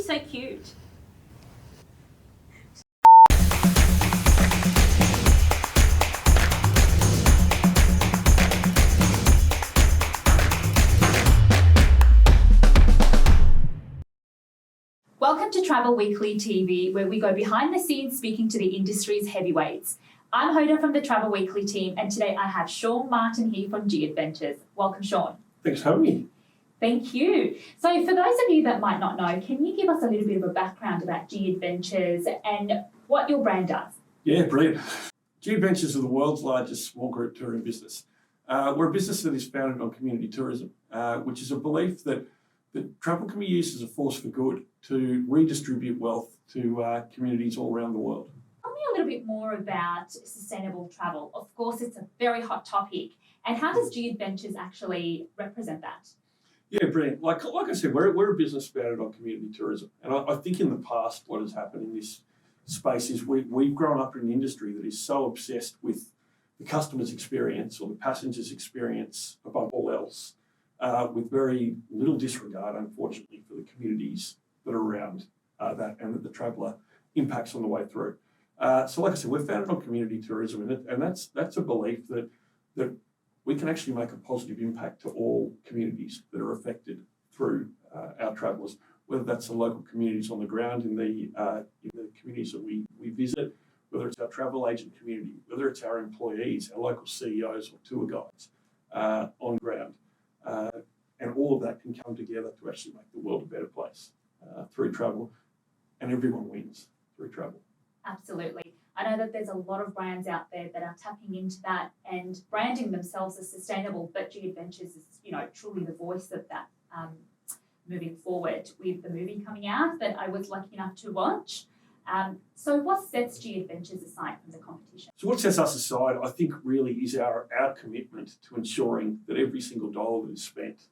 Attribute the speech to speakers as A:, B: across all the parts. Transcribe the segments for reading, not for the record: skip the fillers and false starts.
A: She's so cute. Welcome to Travel Weekly TV, where we go behind the scenes speaking to the industry's heavyweights. I'm Hoda from the Travel Weekly team, and today I have Sean Martin here from G Adventures. Welcome, Sean.
B: Thanks for having me.
A: Thank you. So for those of you that might not know, can you give us a little bit of a background about G Adventures and what your brand does?
B: Yeah, brilliant. G Adventures are the world's largest small group touring business. We're a business that is founded on community tourism, which is a belief that travel can be used as a force for good to redistribute wealth to communities all around the world.
A: Tell me a little bit more about sustainable travel. Of course, it's a very hot topic. And how does G Adventures actually represent that?
B: Yeah, brilliant. Like I said, we're a business founded on community tourism. And I think in the past what has happened in this space is we've grown up in an industry that is so obsessed with the customer's experience or the passenger's experience above all else, with very little disregard, unfortunately, for the communities that are around that and that the traveller impacts on the way through. So like I said, we're founded on community tourism, and that's a belief that we can actually make a positive impact to all communities that are affected through our travellers, whether that's the local communities on the ground in the communities that we visit, whether it's our travel agent community, whether it's our employees, our local CEOs or tour guides on ground. And all of that can come together to actually make the world a better place through travel, and everyone wins through travel.
A: Absolutely. I know that there's a lot of brands out there that are tapping into that and branding themselves as sustainable, but G Adventures is, truly the voice of that moving forward with the movie coming out that I was lucky enough to watch. So what sets G Adventures aside from the competition?
B: So what sets us aside, I think, really is our commitment to ensuring that every single dollar that is spent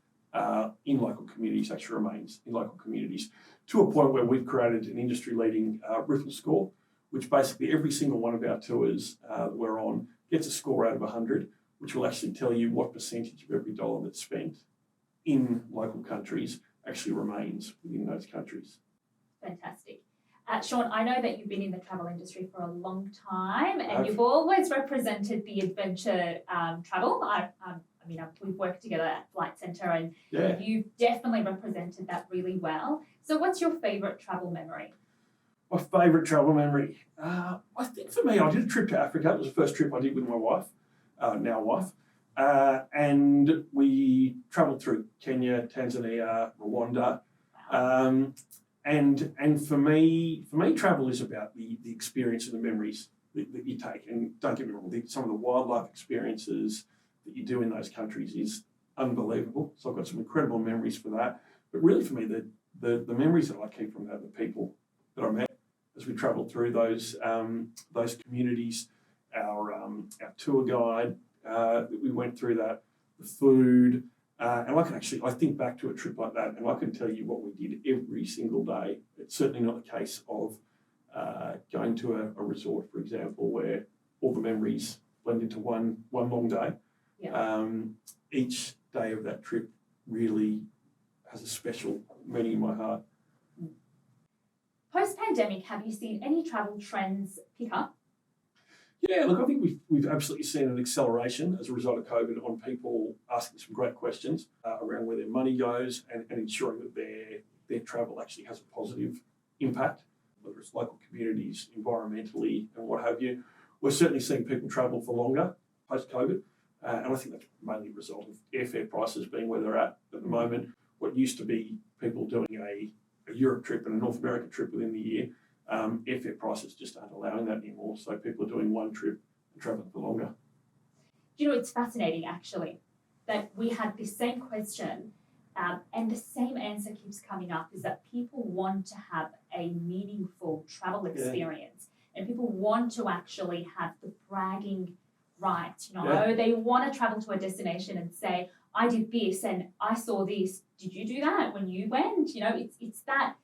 B: in local communities actually remains in local communities, to a point where we've created an industry-leading Riffle score, which basically every single one of our tours that we're on gets a score out of 100, which will actually tell you what percentage of every dollar that's spent in local countries actually remains within those countries.
A: Fantastic. Sean, I know that you've been in the travel industry for a long time and you've always represented the adventure travel. We've worked together at Flight Centre and you've definitely represented that really well. So what's your favourite travel memory?
B: My favourite travel memory? I think for me, I did a trip to Africa. It was the first trip I did with my wife, now wife. And we travelled through Kenya, Tanzania, Rwanda. And for me, travel is about the experience and the memories that you take. And don't get me wrong, some of the wildlife experiences that you do in those countries is unbelievable. So I've got some incredible memories for that. But really for me, the memories that I keep from that are the people that I met as we travelled through those communities, our tour guide that we went through that, the food. And I think back to a trip like that and I can tell you what we did every single day. It's certainly not a case of going to a resort, for example, where all the memories blend into one long day. Yeah. Each day of that trip really has a special meaning in my heart.
A: Post-pandemic, have you seen any travel trends pick up?
B: Yeah, look, I think we've absolutely seen an acceleration as a result of COVID on people asking some great questions around where their money goes and ensuring that their travel actually has a positive impact, whether it's local communities, environmentally and what have you. We're certainly seeing people travel for longer post-COVID, and I think that's mainly a result of airfare prices being where they're at the moment. What used to be people doing a Europe trip and a North America trip within the year, airfare prices just aren't allowing that anymore. So people are doing one trip and travelling for longer.
A: It's fascinating actually that we had the same question and the same answer keeps coming up, is that people want to have a meaningful travel experience and people want to actually have the bragging right. They want to travel to a destination and say, I did this and I saw this. Did you do that when you went? It's that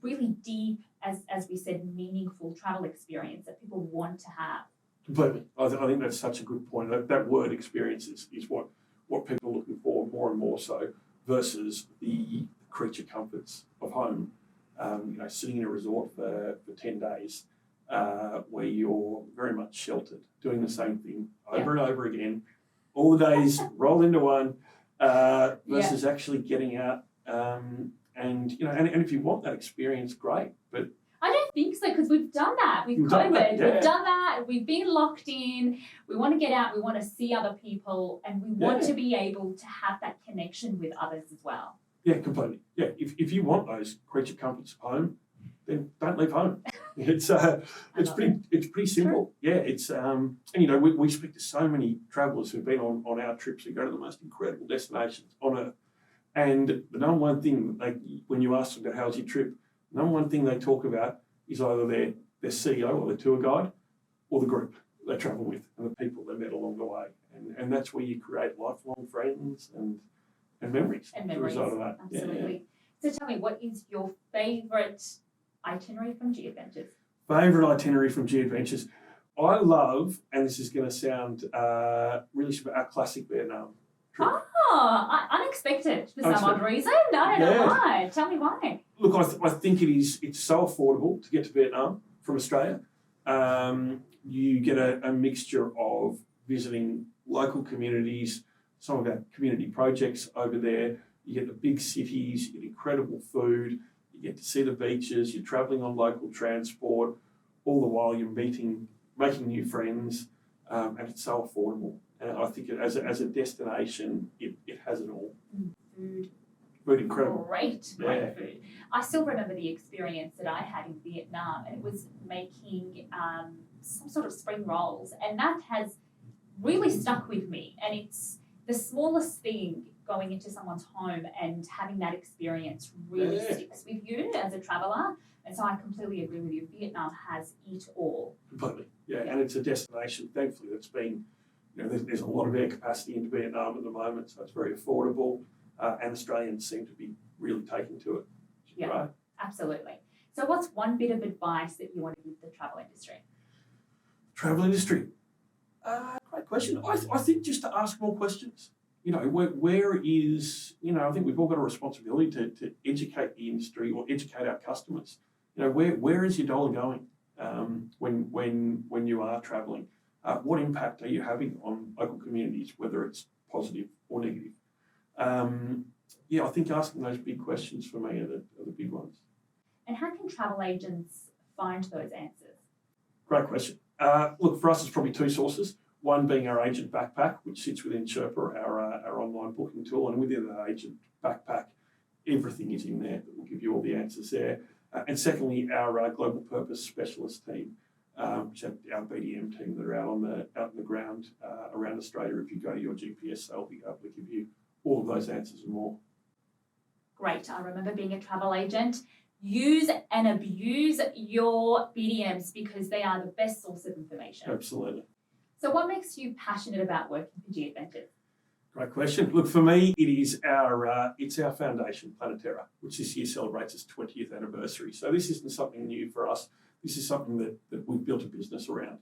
A: really deep, as we said, meaningful travel experience that people want to have.
B: Completely. I think that's such a good point. That word experience is what people are looking for more and more so versus the creature comforts of home. sitting in a resort for 10 days where you're very much sheltered, doing the same thing over and over again, all the days roll into one, versus actually getting out. And if you want that experience, great. But
A: I don't think so, because we've done that with COVID. We've done that. We've been locked in. We want to get out. We want to see other people, and we want to be able to have that connection with others as well. Yeah,
B: completely. Yeah, if you want those creature comforts of home, then don't leave home. It's pretty simple. True. Yeah, it's we speak to so many travellers who've been on our trips who go to the most incredible destinations on earth, and the number one thing when you ask them about how's your trip, the number one thing they talk about is either their CEO or their tour guide or the group they travel with and the people they met along the way, and that's where you create lifelong friends and memories.
A: And memories,
B: as a result of that.
A: Absolutely. Yeah. So tell me, what is your favourite itinerary from G Adventures?
B: Favourite itinerary from G Adventures? I love, and this is going to sound really our classic Vietnam trip.
A: Oh, unexpected for some odd reason. I don't know why. Tell me why.
B: Look, I think it's so affordable to get to Vietnam from Australia. You get a mixture of visiting local communities, some of our community projects over there. You get the big cities, you get incredible food, you get to see the beaches, you're travelling on local transport, all the while you're making new friends, and it's so affordable. And I think as a destination, it has it all. Food incredible.
A: Great food. I still remember the experience that I had in Vietnam, and it was making some sort of spring rolls, and that has really stuck with me. And it's the smallest thing going into someone's home and having that experience really sticks with you as a traveller. And so I completely agree with you. Vietnam has it all.
B: Completely, and it's a destination, thankfully, that's been, there's a lot of air capacity into Vietnam at the moment, so it's very affordable, and Australians seem to be really taking to it.
A: Yeah,
B: right?
A: Absolutely. So what's one bit of advice that you want to give the travel industry?
B: Travel industry? Great question. I think just to ask more questions. Where is, I think we've all got a responsibility to educate the industry or educate our customers. Where is your dollar going when you are travelling? What impact are you having on local communities, whether it's positive or negative? I think asking those big questions for me are the big ones.
A: And how can travel agents find those answers?
B: Great question. Look, for us, it's probably two sources. One being our agent backpack, which sits within Sherpa, our online booking tool, and within the agent backpack, everything is in there that will give you all the answers there. And secondly, our global purpose specialist team, which are our BDM team that are out on the ground around Australia. If you go to your GPS, they'll be able to give you all of those answers and more.
A: Great. I remember being a travel agent. Use and abuse your BDMs because they are the best source of information.
B: Absolutely.
A: So what makes you passionate about working for G Adventures?
B: Great question. Look, for me, it is our foundation, Planeterra, which this year celebrates its 20th anniversary. So this isn't something new for us. This is something that we've built a business around.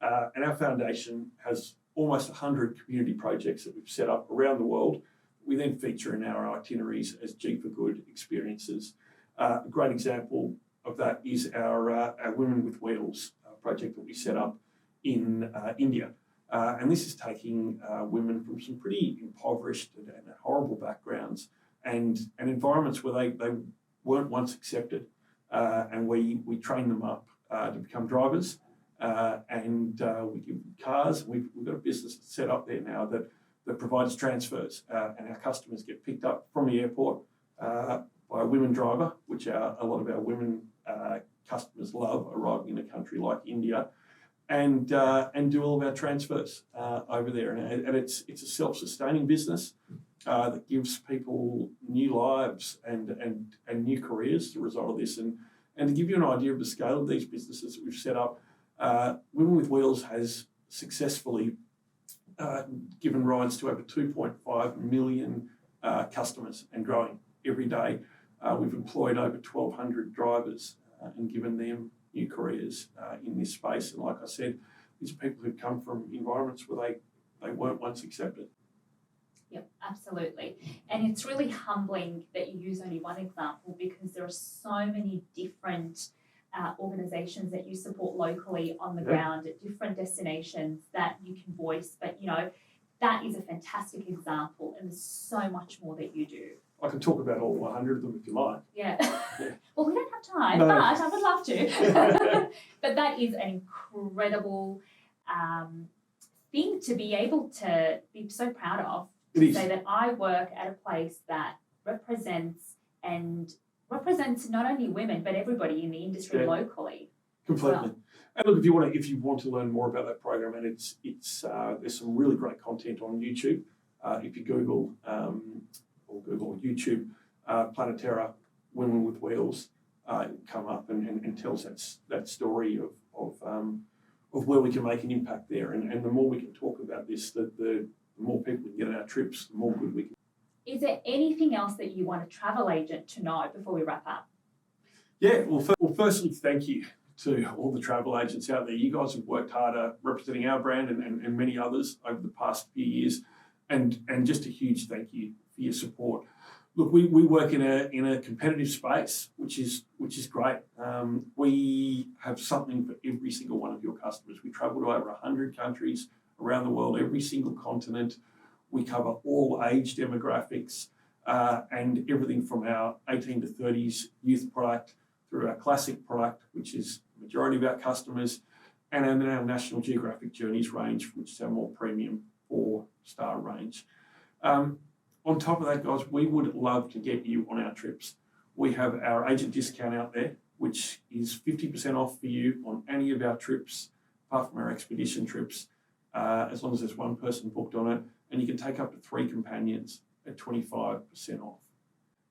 B: And our foundation has almost 100 community projects that we've set up around the world. We then feature in our itineraries as G for Good experiences. A great example of that is our Women with Wheels project that we set up in India. And this is taking women from some pretty impoverished and horrible backgrounds and environments where they weren't once accepted. And we train them up to become drivers and we give them cars. We've got a business set up there now that provides transfers and our customers get picked up from the airport by a women driver, which a lot of our women customers love arriving in a country like India. And do all of our transfers over there, and it's a self-sustaining business that gives people new lives and new careers as a result of this. And to give you an idea of the scale of these businesses that we've set up, Women with Wheels has successfully given rides to over 2.5 million customers and growing every day. We've employed over 1,200 drivers and given them new careers in this space. And like I said, these are people who've come from environments where they weren't once accepted.
A: Yep, absolutely. And it's really humbling that you use only one example because There are so many different organisations that you support locally on the
B: Yeah.
A: ground at different destinations that you can voice. But, that is a fantastic example, and there's so much more that you do.
B: I can talk about all 100 of them if you like.
A: Yeah.
B: Yeah.
A: Well, we don't have time,
B: No.
A: but I would love to. But that is an incredible thing to be able to be so proud of.
B: It
A: To
B: is.
A: say that I work at a place that represents not only women but everybody in the industry
B: Yeah.
A: locally.
B: Completely.
A: Well.
B: And look, if you want to learn more about that program, and it's there's some really great content on YouTube. If you Google YouTube, Planetera Women with Wheels, come up and tells that story of where we can make an impact there. And the more we can talk about this, the more people we can get on our trips, the more good we can.
A: Is there anything else that you want a travel agent to know before we wrap up?
B: Yeah, well, firstly, thank you to all the travel agents out there. You guys have worked harder representing our brand and many others over the past few years, and just a huge thank you for your support. Look, we work in a competitive space, which is great. We have something for every single one of your customers. We travel to over 100 countries around the world, every single continent. We cover all age demographics and everything from our 18 to 30s youth product through our classic product, which is the majority of our customers, and then our National Geographic Journeys range, which is our more premium 4-star range. On top of that, guys, we would love to get you on our trips. We have our agent discount out there, which is 50% off for you on any of our trips, apart from our expedition trips, as long as there's one person booked on it, and you can take up to 3 companions at 25% off.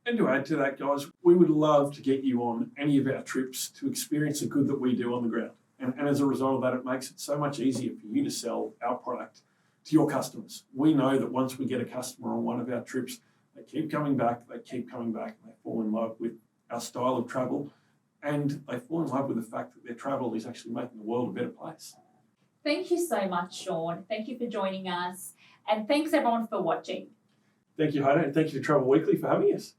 B: And to add to that, guys, we would love to get you on any of our trips to experience the good that we do on the ground. And as a result of that, it makes it so much easier for you to sell our product to your customers. We know that once we get a customer on one of our trips, they keep coming back, and they fall in love with our style of travel, and they fall in love with the fact that their travel is actually making the world a better place.
A: Thank you so much, Sean. Thank you for joining us, and thanks everyone for watching.
B: Thank you, Hoda, and thank you to Travel Weekly for having us.